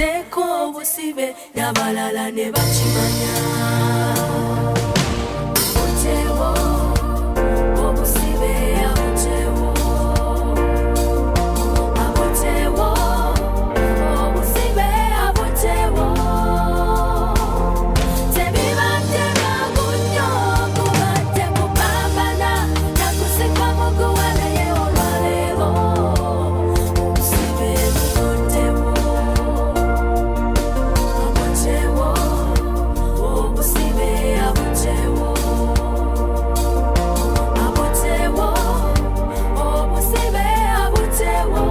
Anzijeko obusibe n'abalala ne bakimanya. Abutewo obusibe abutewo. Abutewo obusibe abutewo. Tebibadde byangu nnyo kubadde kupambana nakusika muguwa naye olwaleero obusibe buvuddewo. Abutewo obusibe abutewo. Abutewo obusibe abutewo.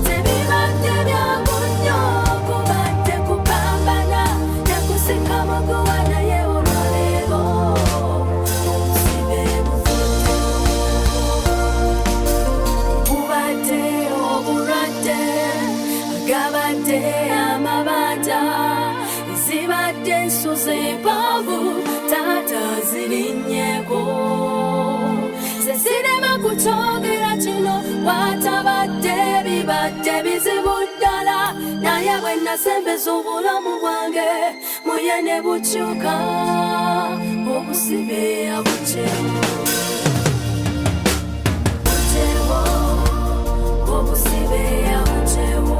Tebibadde byangu nnyo kubadde kupambana nakusika muguwa naye olwaleero obusibe buvuddewo. Bubadde obulwadde agabadde amabanja ezibadde ensuze empanvu taata zirinnyeeko. Sesirema kukyogera kino watabadde bibadde bizibu ddala naye bwe nasembeza obulamu bwange muye ne bukyuka obusibe abutewo. Abutewo obusibe abutewo.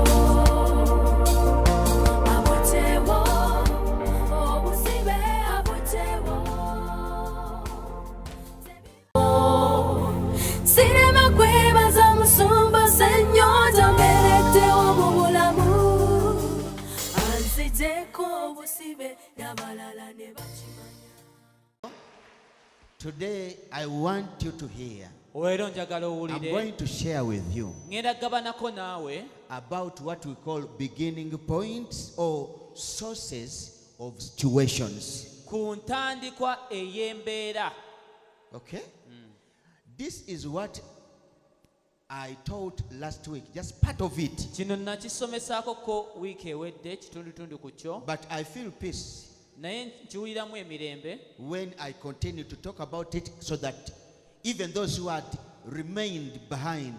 Abutewo obusibe abutewo. Sirema kwebaza musumba sennyota mbereddewo mu bulamu. Anzijeko obusibe n'abalala ne bakimanya. Today, I want you to hear. Olwero njagala I'm owulire going to share with you ngenda gabanako naawe about what we call beginning points or sources of situations. ku ntandikwa ey'embeera. Okay? This is what I taught last week, just part of it. Kino nakisomesaako ko wiiki ewedde kitundutundu ku kyo, But I feel peace naye nkiwuliramu emirembe when I continue to talk about it so that even those who had remained behind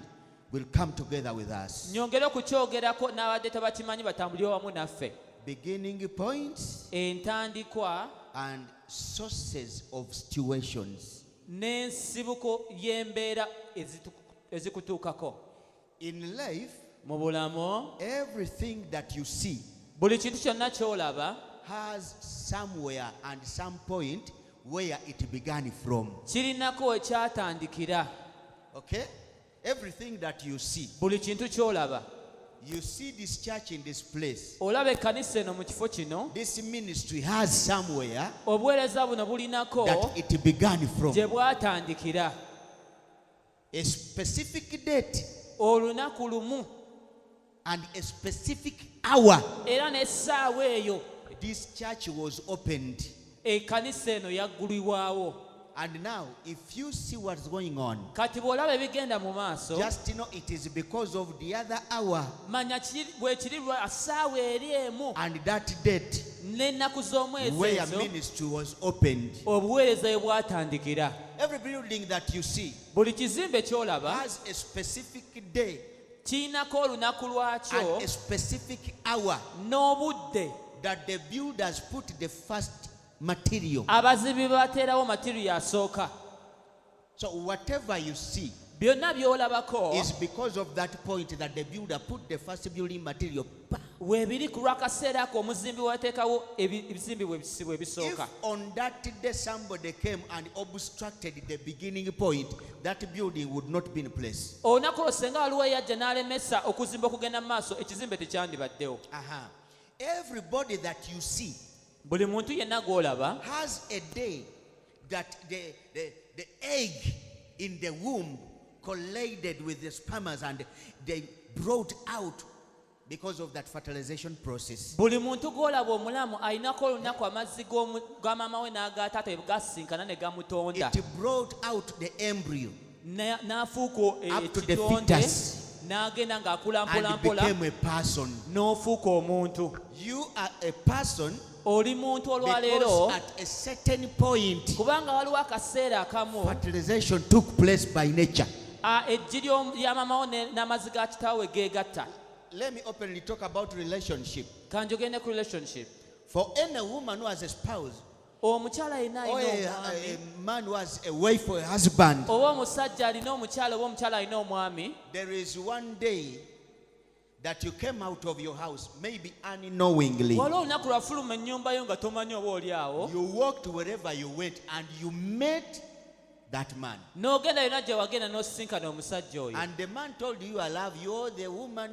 will come together with us. nyongere okukyogerako n'abadde tebakimanyi batambulire wamu naffe. Beginning points Entandikwa and sources of situations. n'ensibuko y'embeera ezikutuukako. In life, Mu bulamu everything that you see buli kintu kyonna ky'olaba has somewhere and some point where it began from. kirinako we kyatandikira. Okay? Everything that you see. Buli kintu ky'olaba. You see this church in this place. Olaba ekkanisa eno mu kifo kino, This ministry has somewhere obuweereza buno bulinako that it began from. gye bwatandikira. A specific date Olunaku lumu and a specific hour. era n'essaawa eyo This church was opened. ekkanisa eno yaggulibwawo. And now, if you see what's going on, Kati bw'olaba ebigenda mu maaso, just know it is because of the other hour manya bwe kiri lwa ssaawa eri emu and that date n'ennaku z'omwezi where ezo ministry was opened. obuweereza we bwatandikira. Every building that you see Buli kizimbe ky'olaba has a specific day kirinako olunaku lwakyo and a specific hour n'obudde that the builders put the first material. abazimbi bateerawo material asooka. So whatever you see Byonna by'olabako is because of that point that the builder put the first building material. weebiri ku lw'akaseera ako omuzimbi wateekawo ebizimbi bwe If bisooka. on that day somebody came and obstructed the beginning point, that building would not be in place. Olunaku olwo senga waliwo eyajja n'alemesa okuzimba okugenda mu maaso, ekizimbe tekyandibaddewo. Everybody that you see Buli muntu yenna gw'olaba has a day that the egg in the womb collided with the sperms and they brought out because of that fertilization process. buli muntu gw'olaba omulamu alinako olunaku amazzi ga maama we n'agataata bwe gasinkana ne gamutonda. It brought out the embryo N'afuuka up to the ekitonde fetus n'agenda ng'akula and mpola mpola became a person. n'ofuuka omuntu. You are a person Oli muntu olwaleero because at a certain point kubanga waliwo akaseera akamu fertilization took place by nature. Eggi lya maama wo n'amazzi ga kitaawe geegatta. let me openly talk about relationship. Kanjogende ku relationship. For any woman who has a spouse, Omukyala alina or omwami. a man who has a wife or a husband, Oba omusajja alina omukyala oba omukyala alina omwami. there is one day that you came out of your house, maybe unknowingly. Waliwo olunaku lwafuluma ennyumba yo nga tomanyi oba oli awo. You walked wherever you went and you met that man. N'ogenda yonna gye wagenda n'osisinkana omusajja oyo. And the man told you, I love you. Or the woman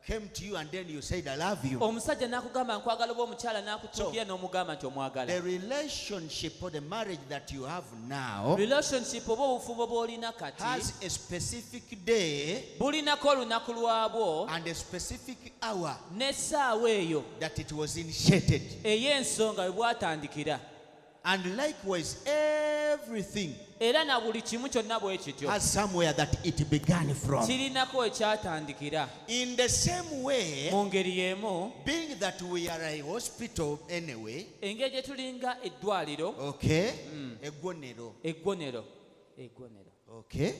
came to you and then you said, I love you. Omusajja n'akugamba nkwagala oba omukyala n'akutuukira n'omugamba nti omwagala. The relationship or the marriage that you have now Relationship oba obufumbo bw'olina kati has a specific day bulinako olunaku lwabwo and a specific hour n'essaawa eyo that it was initiated. ey'ensonga we bwatandikira. And likewise, everything Era na buli kimu kyonna bwe kityo has somewhere that it began from. kirinako ekyatandikira. In the same way, Mu ngeri y'emu, being that we are a hospital anyway, engeri gye tulinga eddwaliro, okay, eggwonero, eggwonero, okay,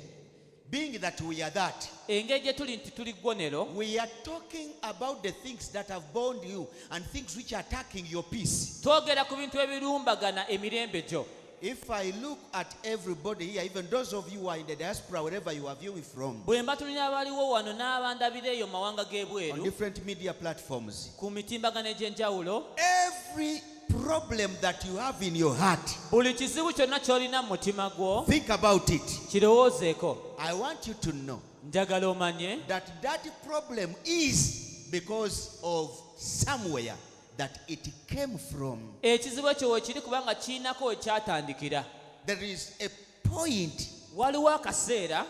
being that we are that, engeri gye tuli nti tuli ggwonero, we are talking about the things that have bound you and things which are attacking your peace. twogera ku bintu ebirumbagana emirembe gyo. If I look at everybody here, even those of you who are in the diaspora, wherever you are viewing from, bwe mba tulina abaliwo wano n'abandabira eyo mu mawanga on g'ebweru different media platforms, ku mitimbagano egy'enjawulo, every problem that you have in your heart, buli kizibu kyonna ky'olina mu mutima gwo think about it. kirowoozeeko. I want you to know Njagala omanye that that problem is because of somewhere that it came from. ekizibu ekyo weekiri kubanga kirinako we kyatandikira. There is a point Waliwo akaseera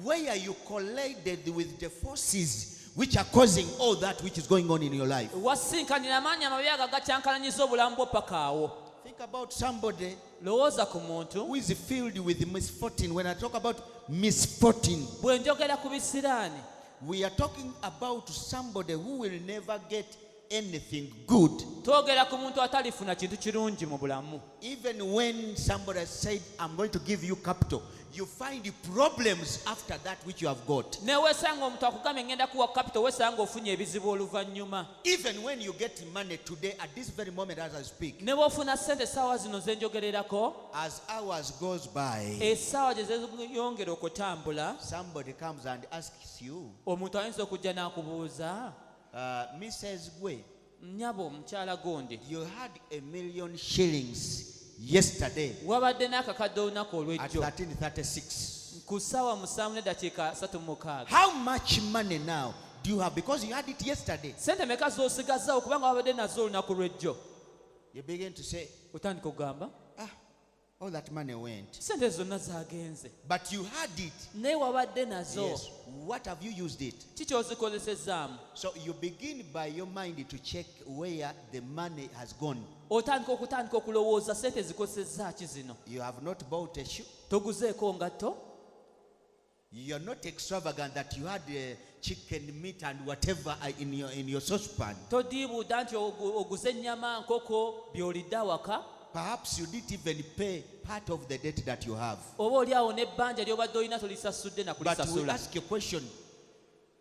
where you collided with the forces which are causing all that which is going on in your life. wasinkanira amaanyi amabi ago agakyankalanyiza obulamu bwo paka awo. Think about somebody Lowooza ku muntu who is filled with misfortune. When I talk about misfortune, bwe njogera ku bisiraani, we are talking about somebody who will never get anything good. twogera ku muntu atalifuna kintu kirungi mu bulamu. Even when somebody has said, I'm going to give you capital, you find problems after that which you have got. Ne weesanga omuntu akugambye ngenda kuwa capital, weesanga ofunye ebizibu oluvannyuma. Even when you get money today, at this very moment as I speak, Ne bw'ofuna ssente essaawa zino ze njogererako, as hours goes by, essaawa gye zeeyongera okutambula, somebody comes and asks you, omuntu ayinza okujja n'akubuuza, Mrs. Gwe, nnyabo omukyala gundi, you had $1 million yesterday wabadde n'akakadde olunaku at olw'ejjo 13:36. ku ssaawa 7:36. How much money now do you have? Because you had it yesterday. Ssente meka z'osigazaawo kubanga wabadde nazo olunaku lw'ejjo? You begin to say, Otandika okugamba all that money went. ssente zonna zaagenze, But you had it. naye wabadde nazo. Yes. What have you used it? Ki ky'ozikozesezaamu? So you begin by your mind to check where the money has gone. Otandika okulowooza ssente zikozesezza ki zino. You have not bought a shoe. Toguzeeko ngatto. You're not extravagant that you had chicken meat and whatever in your saucepan. Todiibuuda nti oguze ennyama, nkoko, by'olidde awaka. Perhaps you didn't even pay part of the debt that you have. Oba oli awo n'ebbanja ly'obadde olina tolisasudde na But we kulisasula. ask you a question.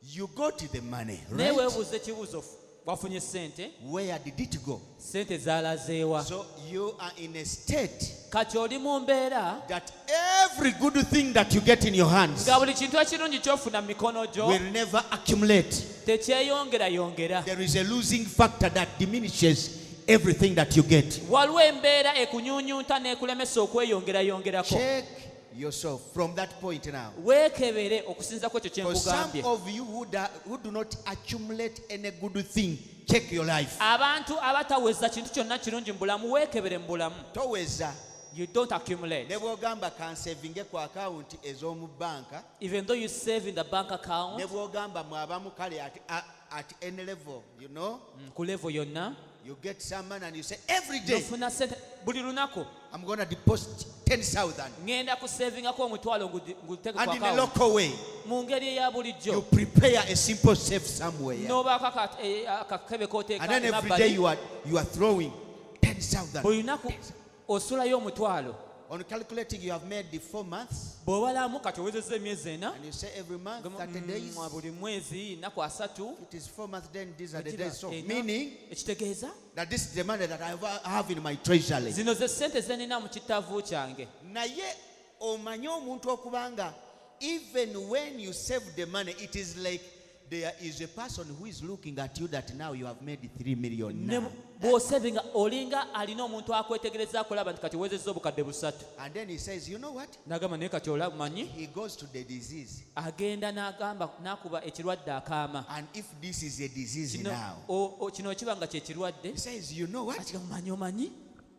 You got the money, Naye right? weebuuza ekibuuzo, wafunye ssente, Where did it go? ssente zaalazeewa. So you are in a state Kati oli mu mbeera that every good thing that you get in your hands nga buli kintu ekirungi ky'ofuna mu mikono gyo will never accumulate. tekyeyongerayongera. There is a losing factor that diminishes everything that you get. Waliwo embeera ekunyuunyunta n'ekulemesa okweyongerayongerako. Check yourself from that point now. Weekebere okusinza ku ekyo kye For some nkugambye. of you who do not accumulate any good thing, check your life. Abantu abataweza kintu kyonna kirungi mu bulamu, weekebere mu bulamu. Toweza. You don't accumulate. Ne bw'ogamba kansevinge ku akawunti ez'omu banka, Even though you save in the bank account, ne bw'ogamba mwabamu kale at any level, you know, ku level yonna, you get some money and you say, every day, nofuna ssente buli lunaku. I'm going to deposit 10,000. Ngenda ku savingako omutwalo nguteeke ku And in a account. local way, Mu ngeri eya you bulijjo. prepare a simple safe somewhere. N'obaako akakebe k'oteeka And then every emabbali. day you are throwing 10,000. Buli lunaku osulayo omutwalo. On calculating, you have made the 4 months, bw'obalamu kati owezezza emyezi ena and you say every month 30 days. buli mwezi nnaku asatu It is 4 months, then these are the Ekiba days. So, ena, meaning ekitegeeza that this is the money that I have in my treasury. zino ze ssente ze nina mu kitaavu kyange. Naye omanye omuntu okubanga even when you save the money, it is like there is a person who is looking at you that now you have made 3 million ne now. bw'osevinga olinga alina omuntu akwetegereza akulaba nti kati owezezza obukadde busatu. And then he says, you know what? N'agamba naye kati olamanyi He goes to the disease. agenda n'akuba ekirwadde akaama. And if this is a disease Kino now, kino kiba nga kye kirwadde he says, you know what? akigamba omanyi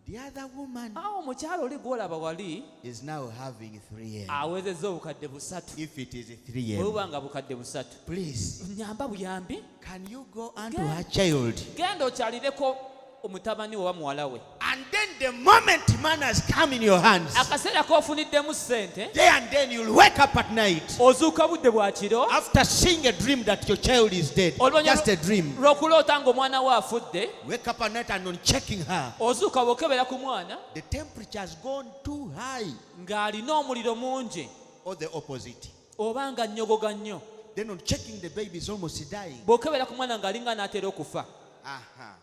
The other woman awo omukyalo oli gw'olaba wali is now having 3M. awezezza obukadde busatu. If it is bwe 3M, buba nga bukadde busatu, please, nyamba buyambi, can you go unto her child? genda okyalireko omutabani oba muwala we. And then the moment man has come in your hands, Akaseera k'ofuniddemu ssente, there and then you'll wake up at night ozuuka budde bwa kiro after seeing a dream that your child is dead. oluvannyuma Just a dream. lw'okuloota ng'omwana we afudde, Wake up at night and on checking her, ozuuka bw'okebera ku mwana the temperature has gone too high, ng'alina omuliro mungi or the opposite. oba nga nnyogoga nnyo. Then on checking, the baby is almost dying. Bw'okebera ku mwana ng'alinga n'atera okufa, Aha.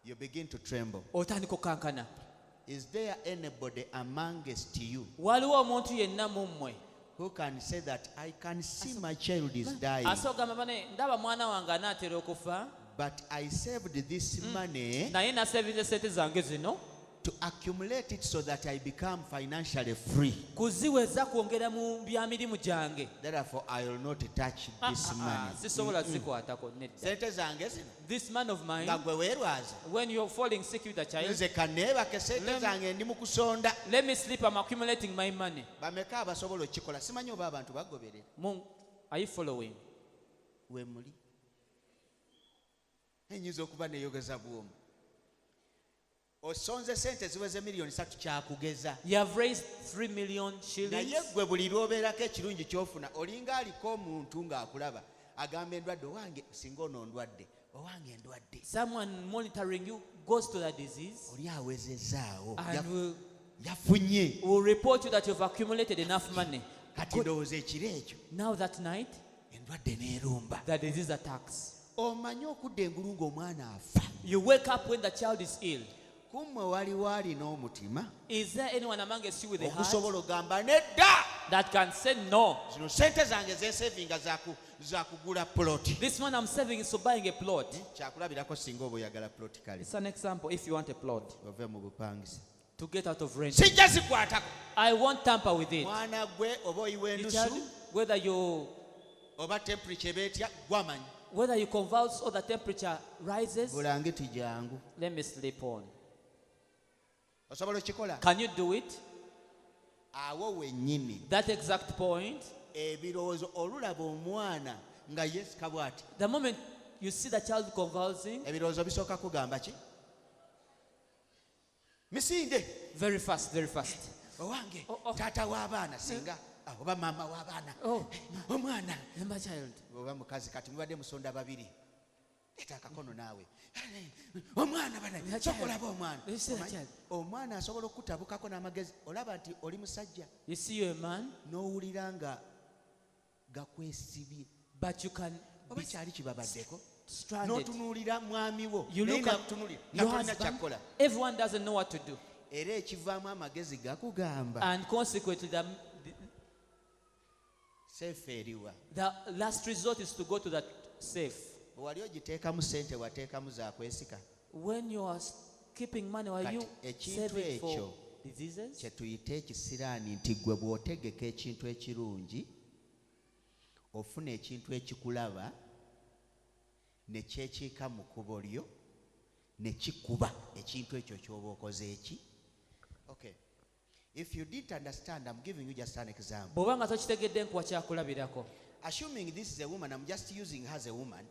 You begin to tremble. otandika okukankana. Is there anybody amongst you Waliwo omuntu yenna mu mmwe who can say that I can see my child is dying, asobola ogamba bane ndaba mwana wange anaatera okufa, but I saved this money naye nasevinze sente zange zino to accumulate it so that I become financially free. kuziweza kwongera mu bya mirimu gyange. Therefore, I will not touch this money. Sisobola zikwatako nedda. Sente zange zino This man of mine, nga gwe weerwaza when you're falling sick with a child, nze kaneebake sente zange ndi mu kusonda. let me sleep, I'm accumulating my money. Bameka abasobola okikola? Simanyi oba abantu bagoberera. Are you following? We muli enyinza okuba neyogeza bwomu. Osonze sente ziweze miliyoni 3 kyakugeza. You have raised 3 million shillings. Naye gwe buli lw'obeerako ekirungi ky'ofuna olinga aliko omuntu ng'akulaba agamba endwadde owange singa ono ndwadde owange ndwadde. Someone monitoring you goes to that disease Oli awezezzaawo and yafunye. will report you that you've accumulated enough money. Kati ndowooza ekiro ekyo Now that night, endwadde n'erumba. the disease attacks. Omanyi okudda engulu ng'omwana afa. You wake up when the child is ill. Kummwe waliwo alina omutima Is there anyone among us with a heart ogusobola ogamba nedda that can say no? zino sente zange zesevinga za kugula ploti. This one I'm saving is for buying a plot. Kyakulabirako singa oba oyagala ploti kale It's an example if you want a plot ove mu bupangisi. to get out of rent. Sijja zikwatako. I won't tamper with it. Mwana gwe oba oyiwa Your child, endusu whether you oba temperature beetya gwamanyi. convulse or the temperature rises, Bulangiti jangu. let me sleep on. Osobola okikola? Can you do it? Awo wennyini That exact point, ebirowoozo olulaba omwana nga yeesika bw'ati, the moment you see the child convulsing, ebirowoozo bisooka kugamba ki? Misinde very fast, very fast. owange Oh, oh. taata w'abaana singa oba maama w'abaana Oh, omwana remember child. oba mukazi kati mubadde musonda babiri leeta akakono naawe omwana bana child. sokolaba omwana You see the child. omwana asobola okutabukako n'amagezi olaba nti oli musajja You see you're a man, n'owulira nga gakwesibye but you can oba be kyali kibabaddeko stranded. n'otunuulira mwami wo You naye look at nakutunuulira your natolina husband, kyakkola everyone doesn't know what to do. era ekivaamu amagezi gakugamba And consequently, seefu eriwa the last resort is to go to that safe. bwe wali ogiteekamu sente wateekamu zakwesika. When you are keeping money, are you Kati ekintu saving for ekyo diseases? kye tuyita ekisiraani nti gwe bw'otegeka ekintu ekirungi ofuna ekintu ekikulaba ne kyekiika mu kkubo lyo ne kikuba ekintu ekyo ky'oba okoze eki. Okay. If you didn't understand, I'm giving you just an example. Bw'obanga tokitegedde nkuwa kyakulabirako. Assuming this is a woman, I'm just using her as a woman.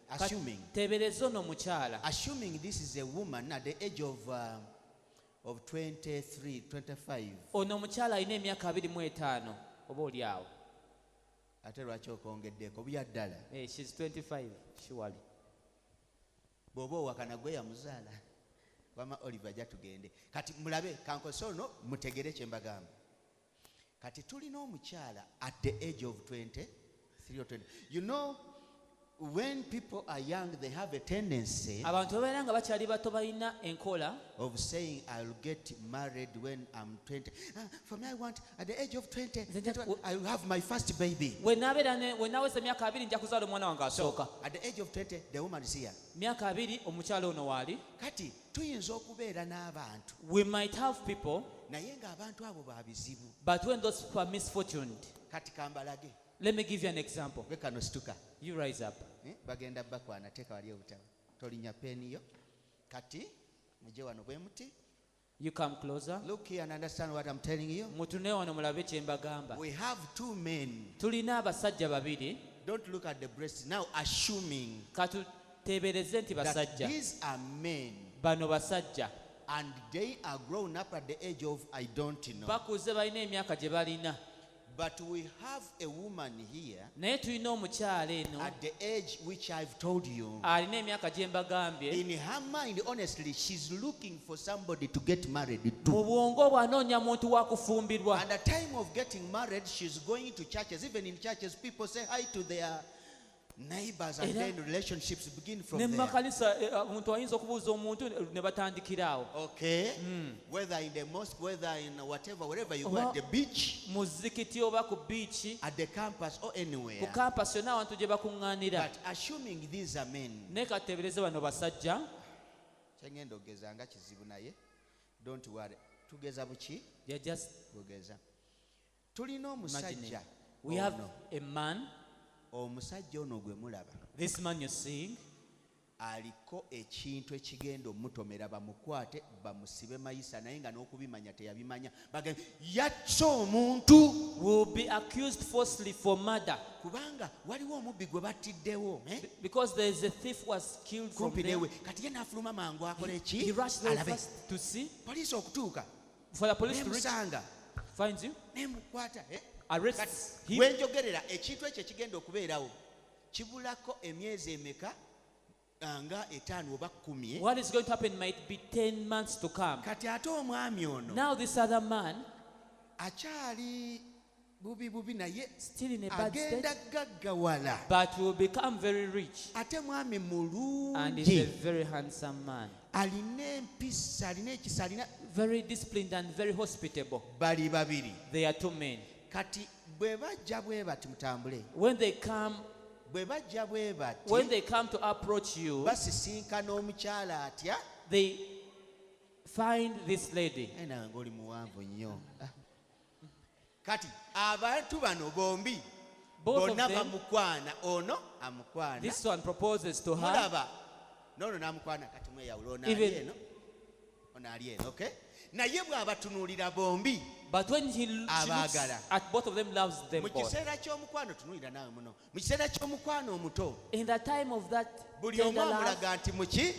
Teebereza ono mukyala. Assuming this is a woman at the age of 23, 25. Ono mukyala alina emyaka 25 oba oli awo. Ate lwaki okwongeddeeko bya ddala? She's 25 surely. Bw'oba owakana gwe yamuzaala. Wama Oliver ajja tugende. Kati mulabe kankoso ono mutegere kye mbagamba. kati tulina omukyala at the age of 23 or 20. You know, when people are young, they have a tendency abantu babeera nga bakyali bato balina enkola of saying, I'll get married when I'm 20. For me, I want, at the age of 20, I will have my first baby. we naweza emyaka 2 nja kuzaala omwana wange asooka. At the age of 20, the woman is here. myaka 2 omukyala ono waali. Kati tuyinza okubeera n'abantu We might have people, naye ng'abantu abo babizibu. but when those people are misfortuned, Kati kambalage let me give you an example. we kano situka You rise up. bagenda bakwana teeka wali obutabo tolinya peeni yo kati muje wano bwe muti. You come closer. Look here and understand what I'm telling you. Mutune wano mulabe kye mbagamba. We have two men. Tulina abasajja babiri. Don't look at the breasts now, assuming Katuteebereze nti that basajja. these are men Bano basajja. and they are grown up at the age of I don't know. Bakuze balina emyaka gye balina. But we have a woman here Naye tulina omukyala eno at the age which I've told you. alina emyaka gye mbagambye. In her mind, honestly, she's looking for somebody to get married to. Mu bwongo bw'anoonya muntu wa kufumbirwa. And at the time of getting married, she's going to churches. Even in churches, people say hi to their neighbors and then relationships begin from Ne mu there. makanisa omuntu ayinza okubuuza omuntu ne batandikira awo. Okay? Whether in the mosque, whether in whatever, wherever you go, at the beach, Mu zikiti oba ku biiki, at the campus, or anywhere. ku kampasi yonna abantu gye bakuŋŋaanira. But assuming these are men, Naye kateebereze bano basajja. kyengenda ogeza nga kizibu naye, don't worry. Tugeza buki? They are just Bugeza. Tulina imagining. omusajja We have ono. a man, Omusajja ono gwe mulaba this man you're seeing, aliko ekintu ekigenda omutomera bamukwate bamusibe mayisa naye nga n'okubimanya teyabimanya bagambe yatta omuntu will be accused falsely for murder kubanga waliwo omubbi gwe battiddewo because there is a thief who was killed from kumpi there. newe kati ye n'afuluma mangu akola He eki rushed there alabe first to see, poliisi okutuuka for the police to reach, nemusanga finds you, nemukwata arrests him. wenjogerera ekintu ekyo ekigenda okubeerawo kibulako emyezi emeka nga 5 oba 10. What is going to happen might be 10 months to come. Kati ate omwami ono Now this other man, akyali bubi naye still in a bad agenda state, gaggawala but will become very rich. ate mwami And he's a mulungi very handsome man, alina empisa alina ekisa alina very disciplined and very hospitable. bali babiri They are two men. kati bwe bajja bwe bati mutambule When they come bwe bajja bwe bati When they come to approach you, basisinkana omukyala atya they find this lady. naye ngaoli muwanvu nnyo kati abantu bano bombi Both of bonna them, bamukwana ono amukwana this one proposes to her. mulaba noono n'amukwana kati mweyawula ono ali Even- eno ono ali eno okay naye bw'abatunuulira bombi But when she looks Abagala. at both of them, loves them mu both. kiseera ky'omukwano tunuulira naawe muno mu kiseera ky'omukwano omuto In the time of that buli tender omu love, amulaga nti muki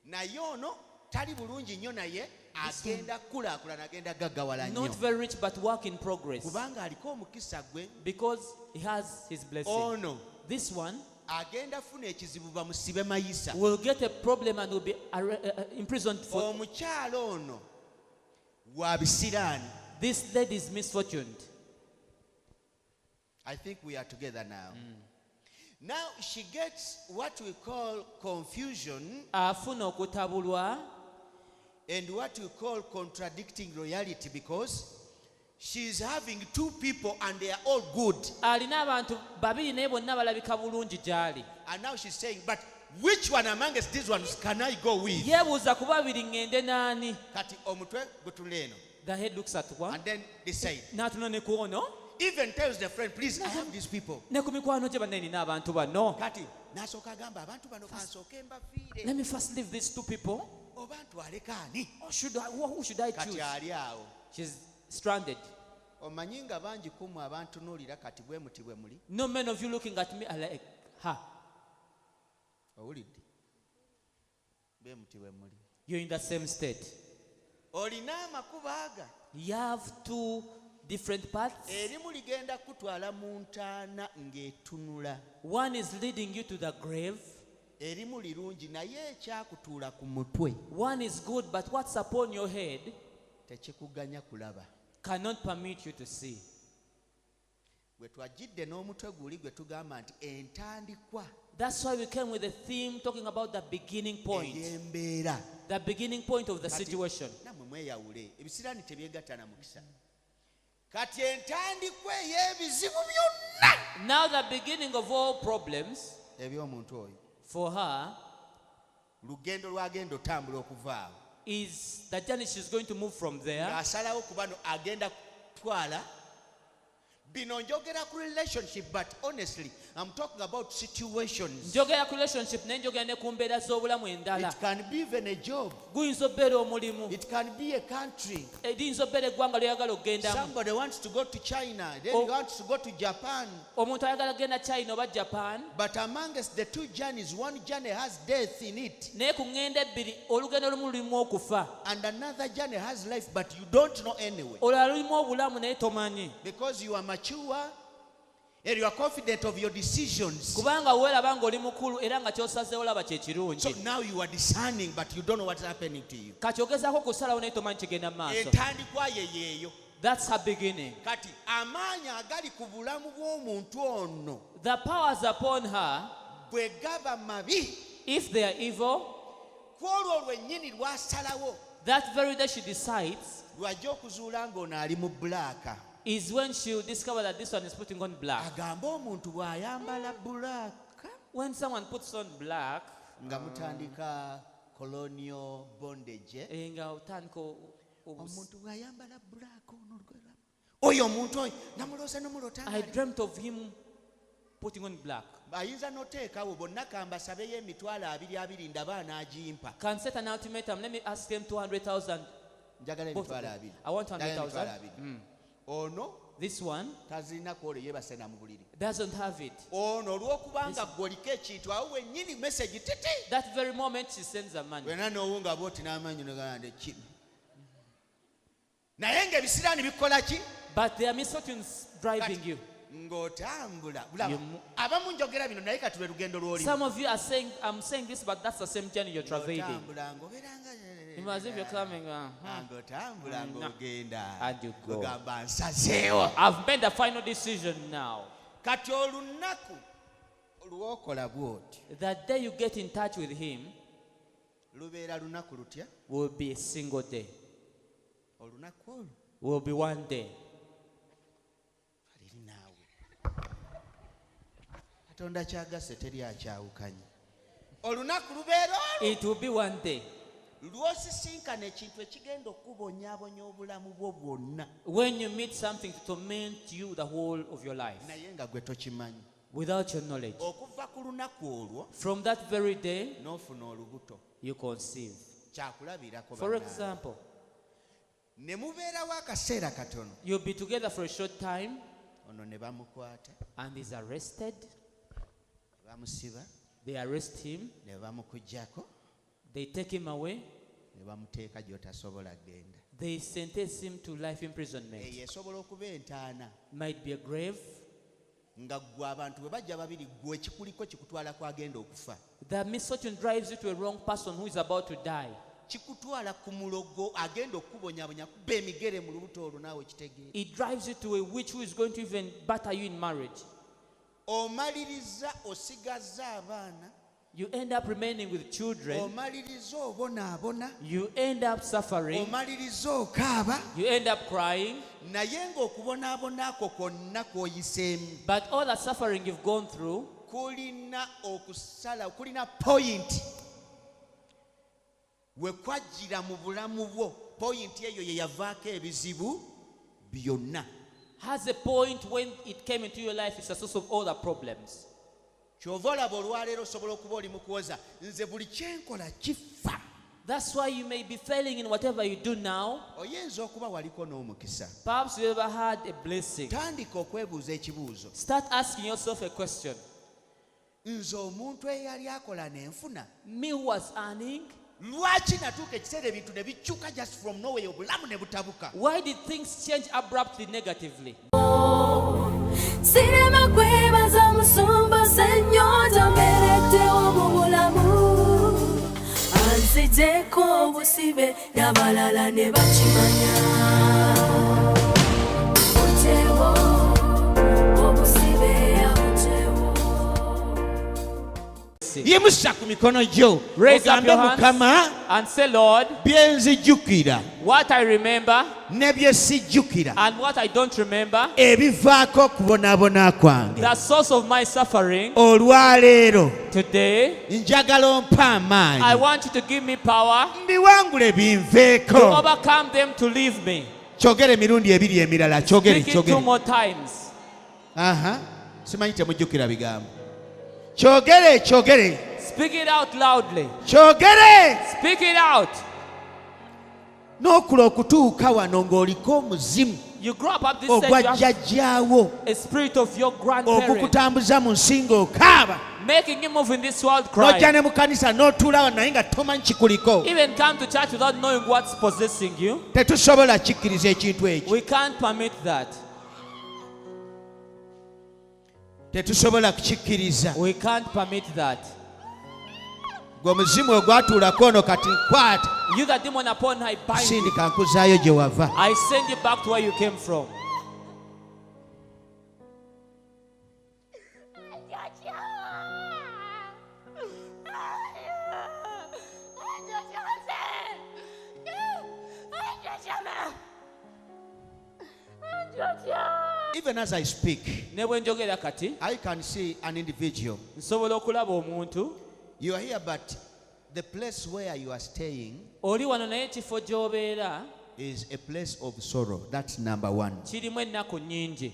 naye ono tali bulungi nnyo naye agenda kulaakulana agenda gaggawala nnyo not very rich but work in progress, kubanga aliko omukisa gwe because he has his blessing. ono This one agenda funa ekizibu bamusibe mayisa will get a problem and will be imprisoned for. omukyala ono wa bisiraani. This lady is misfortuned. I think we are together now. Now she gets what we call confusion Afuna okutabulwa and what we call contradicting reality because she's having two people and they are all good. alina abantu babiri naye bonna balabika bulungi gy'ali. And now she's saying, but which one amongst these ones can I go with? Yeebuuza ku babiri ŋŋende n'ani. Kati omutwe gutula eno. The head looks at one, And then decide. n'atuna ne ku ono, Even tells the friend, please, I have these people. ne ku mikwano gye banne nina abantu bano. Kati n'asooka agamba abantu bano kansooke mbafiire. Let me first leave these two people. Oba ntwaleka ani? Or who should I Kati choose? ali awo. She's stranded. Omanyi nga bangi kumu abantunuulira kati bwe muti bwe muli. No many of you looking at me are like her. Owulidde? Bwe muti bwe muli. You're in the same state. Olina amakubo aga. You have two different paths. Erimu ligenda kutwala mu ntaana ng'etunula. One is leading you to the grave. Erimu lirungi naye ekyakutuula ku mutwe One is good, but what's upon your head tekikuganya kulaba. cannot permit you to see. Gwe twajidde n'omutwe guli gwe tugamba nti entandikwa That's why we came with a theme talking about the beginning point. ey'embeera. The beginning point of the situation. Nammwe mweyawule ebisiraani tebyegatta na mukisa. Kati entandikwa ey'ebizibu byonna Now the beginning of all problems eby'omuntu oyo for her lugendo lwagenda otambula okuva awo is the journey she's going to move from there. ng'asalawo ku bano agenda kutwala bino njogera ku relationship, but honestly I'm talking about situations. Njogera ku relationship naye njogera ne ku mbeera z'obulamu endala. It can be even a job, Guyinza obbeera omulimu. it can be a country. Eyinza obbeera eggwanga ly'oyagala okgendamu. Somebody wants to go to China, then Oh. he wants to go to Japan, Omuntu ayagala kugenda China oba Japan. but amongst the two journeys, one journey has death in it Naye ku ŋŋenda ebbiri olugendo olumu lulimu okufa. and another journey has life, but you don't know anyway, Olulala lulimu obulamu naye tomanyi. because you are mature and you are confident of your decisions. Kubanga weeraba ng'oli mukulu era nga ky'osazeewo laba kye So kirungi. now you are discerning, but you don't know what's happening to you. Kati ogezaako kusalawo naye tomanyi kigenda mu maaso. Entandikwa ye yeeyo. That's her beginning. Kati amaanyi agali ku bulamu bw'omuntu ono The powers upon her, bwe gaba mabi, if they are evil, ku olwo lwennyini lwasalawo that very day she decides lwajja okuzuula ng'ono ali mu bbulaaka. is when she will discover that this one is putting on black. Agamba omuntu bw'ayambala bbulaaka When someone puts on black, nga mutandika colonial bondage, nga otandika omuntu bw'ayambala bbulaaka ono oyo omuntu oyo namuloosa nomulota I dreamt of him putting on black. ayinza n'oteekawo bonna kambasabeyo emitwalo 22 ndaba anaagimpa. Can set an ultimatum. Let me ask him 200,000. Njagala Both of emitwalo them. 20. I want Njagala 100,000. emitwalo 20. Ono This one tazirina kwolwo yeebase na mu buliri. doesn't have it. Ono olw'okubanga gw'oliko ekintu awo wennyini message titi. That very moment she sends the money. Wena n'owunga bw'oti n'amaanyi n'ogamba kino. Naye ng'ebisiraani bikola ki? But there are misfortunes driving you. Ng'otambula. Bulaba, abamu njogera bino naye kati lwe lugendo lw'olimu. Some of you are saying, I'm saying this, but that's the same journey you're traveling. Ng'otambula ng'obeeranga It's as if you're coming. ng'otambula ng'ogenda. And you go. Ogamba nsazeewo. I've made the final decision now. Kati olunaku olw'okola bw'oti The day you get in touch with him lubeera lunaku lutya? will be a single day. Olunaku olwo Will be one day. aliri naawe. Katonda kyagasse teri akyawukanye. Olunaku lubeera olwo It will be one day. lw'osisinkana ekintu ekigenda okubonyaabonya obulamu bwo bwonna When you meet something to torment you the whole of your life naye nga gwe tokimanyi. without your knowledge. Okuva ku lunaku olwo From that very day, n'ofuna olubuto you conceive. kyakulabirako. For bannange. example, ne mubeerawo akaseera katono you'll be together for a short time ono ne bamukwata and he's arrested. ne bamusiba They arrest him. ne bamukuggyako They take him away. ne bamuteeka gy'otasobola genda. They sentence him to life imprisonment. Eyo esobola okuba entaana Might be a grave. nga ggwe abantu bwe bajja babiri ggwe ekikuliko kikutwala kwagenda okufa, The misfortune drives you to a wrong person who is about to die. kikutwala ku mulogo agenda okukubonyaabonya kuba emigere mu lubuto olwo naawe kitegeera. It drives you to a witch who is going to even batter you in marriage. Omaliriza osigazza abaana, You end up remaining with children. omaliriza obonaabona, You end up suffering. omaliriza okaaba, You end up crying. naye ng'okubonaabona ako kwonna kw'oyiseemu But all the suffering you've gone through, kulina okusala, kulina point we kwajjira mu bulamu bwo. Point eyo ye yavaako ebizibu byonna. has a point when it came into your life. It's a source of all the problems. Kyova olaba olwaleero osobola okuba oli mu kuwoza nze buli kyenkola kifa. That's why you may be failing in whatever you do now. Oyinza okuba waliko n'omukisa. Perhaps you ever had a blessing. Tandika okwebuuza ekibuuzo. Start asking yourself a question. Nze omuntu eyali akola n'enfuna, Me who was earning, lwaki natuuka ekiseera ebintu ne bikyuka just from nowhere, obulamu ne butabuka? why did things change abruptly negatively? Sirema kwebaza musumba sennyota mbereddewo mu bulamu anzigyeko obusibe n'abalala ne bakimanya. yimusa ku mikono gyo Raise up ogambe your hands Mukama and say, Lord, bye nzijjukira what I remember ne bye sijjukira and what I don't remember, ebivaako okubonaabona kwange the source of my suffering. olwaleero Today, njagala ompa I amaanyi want you to give me power mbiwangule to binveeko overcome them to leave me. kyogere emirundi ebiri emirala kyogere Speak it 2 more times. aha simanyi temujjukira bigambo kyogere Speak it out loudly. kyogere Speak it out. n'okula okutuuka wano ng'oliko omuzimu You grow up at this stage, you ogwa have jjajjaawo a spirit of your grandparents, okukutambuza mu nsi ng'okaaba making you move in this world n'ojja crying. ne mu kanisa n'otuulawo naye nga tomanyi kikuliko Even come to church without knowing what's possessing you. tetusobola kikkiriza ekintu ekyo We can't permit that. tetusobola kukikkiriza We can't permit that. gwe omuzimu ogwatuulako ono kati nkwata You, the demon upon I bind you. sindika nkuzaayo gye wava I send you back to where you came from. even as I speak Ne bwe njogera kati, I can see an individual nsobola okulaba omuntu. you are here but the place where you are staying Oli wano naye ekifo gy'obeera is a place of sorrow. That's number one. kirimu ennaku nnyingi.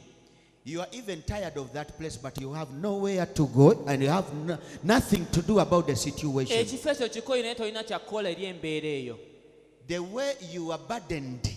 You are even tired of that place, but you have nowhere to go and you have nothing to do about the situation. Ekifo ekyo kikoyi naye tolina kyakukola eri embeera eyo. The way you are burdened,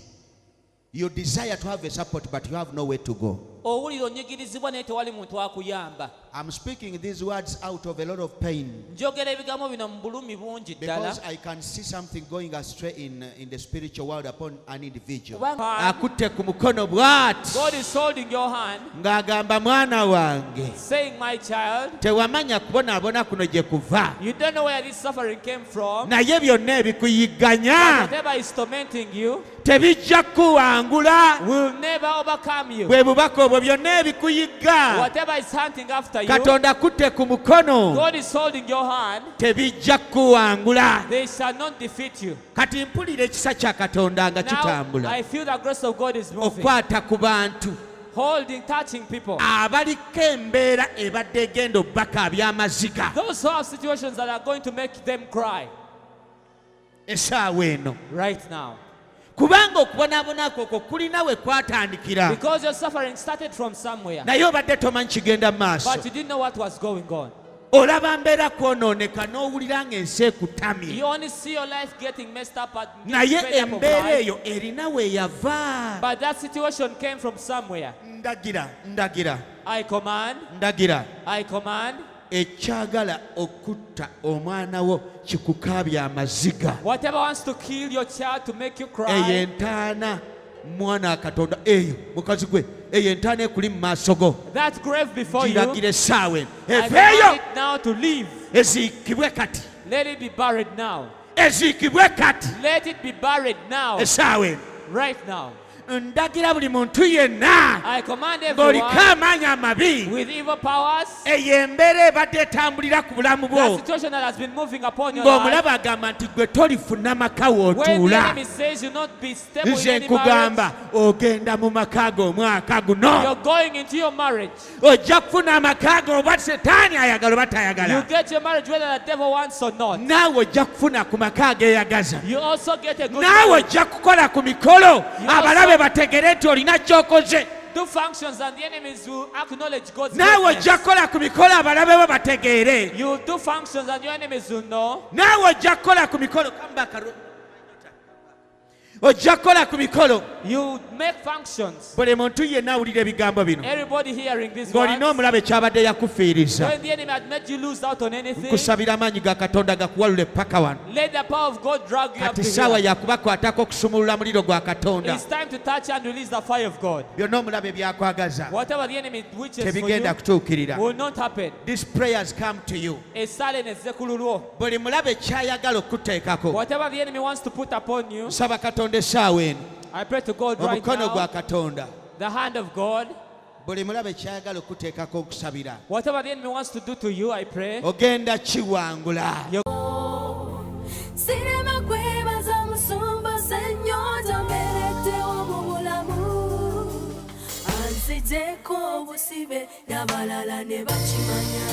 you desire to have a support, but you have nowhere to go. Owulira onyigirizibwa naye tewali muntu akuyamba. I'm speaking these words out of a lot of pain Njogera ebigambo bino mu bulumi bungi ddala. because I can see something going astray in the spiritual world upon an individual. Kubanga Akutte ku mukono bw'ati God is holding your hand, ng'agamba mwana wange saying, my child, tewamanya kubonaabona kuno gye kuva you don't know where this suffering came from. naye byonna ebikuyigganya Whatever is tormenting you tebijja kukuwangula will never overcome you. bwe bubaka obwo byonna ebikuyigga Whatever is hunting after you, katonda akutte ku mukono God is holding your hand. tebijja kukuwangula They shall not defeat you. kati mpulira ekisa kya katonda nga Now kitambula I feel the grace of God is moving, okwata ku bantu holding, touching people. abaliko embeera ebadde egenda obbaka by'amaziga Those who have situations that are going to make them cry essaawa eno right now. kubanga okubonaabonako okwo kulina we kwatandikira Because your suffering started from somewhere, naye obadde tomanyi kigenda mu maaso but you didn't know what was going on. olaba mbeera kwonooneka n'owulira ng'ensi ekutamye You only see your life getting messed up and naye getting fed up of embeera life. eyo erina we yava But that situation came from somewhere. ndagira I command, I command, ekyagala okutta omwana wo kikukaabya amaziga whatever wants to kill your child to make you eyo cry, entaana mwana katonda eyo mukazi gwe eyo entaana ekuli mu maaso go that grave before you, giragira essaawa eno I eveeyo command it now to leave. eziikibwe kati Let it be buried now. eziikibwe kati Let it be buried now. essaawa eno Right now. ndagira buli muntu yenna I command ng'oliko everyone amaanyi amabi with evil powers, eyo embeera ebadde etambulira ku bulamu that bwo situation that has been moving upon your life, ng'omulaba agamba nti gwe tolifuna maka when the w'otuula enemy says you'll not be stable in nze any marriage, nkugamba ogenda mu maka go omwaka guno you're going into your marriage. ojja kufuna amaka go oba setaani ayagala oba You tayagala get your marriage whether the devil wants or not. naawe ojja kufuna ku maka ageeyagaza You also get a good naawe marriage. ojja kukola ku mikolo You abalabe also- bategere nti olina ky'okoze Do functions and the enemies will acknowledge God's naawe greatness. ojja kukola ku mikolo abalabe bo bategeere You do functions and your enemies will know. naawe ojja kukola ku mikolo ojja kukola ku mikolo You make functions. buli muntu yenna awulira ebigambo bino Everybody hearing this ng'olina words, omulaba ekyabadde yakufiiriza when the enemy had made you lose out on anything, nkusabira amaanyi ga katonda gakuwalule paka wano let the power of God drag you up kati to saawa here. yakubakwatako okusumulula muliro gwa katonda It's time to touch and release the fire of God. byonna omulaba ebyakwagaza Whatever the enemy wishes for tebigenda you kutuukirira will not happen. these prayers come to you Esale nezze ku lulwo. buli mulaba ekyayagala okuteekako Whatever the enemy wants to put upon you, nsaba katonda essaawa eno I pray to God right omukono gwa now, katonda the hand of God buli mulabe kyayagala okuteekako okusabira Whatever the enemy wants to do to you, I pray. ogenda kiwangula. Sirema kwebaza musumba sennyota mbereddewo mu bulamu anzijeko obusibe n'abalala ne bakimanya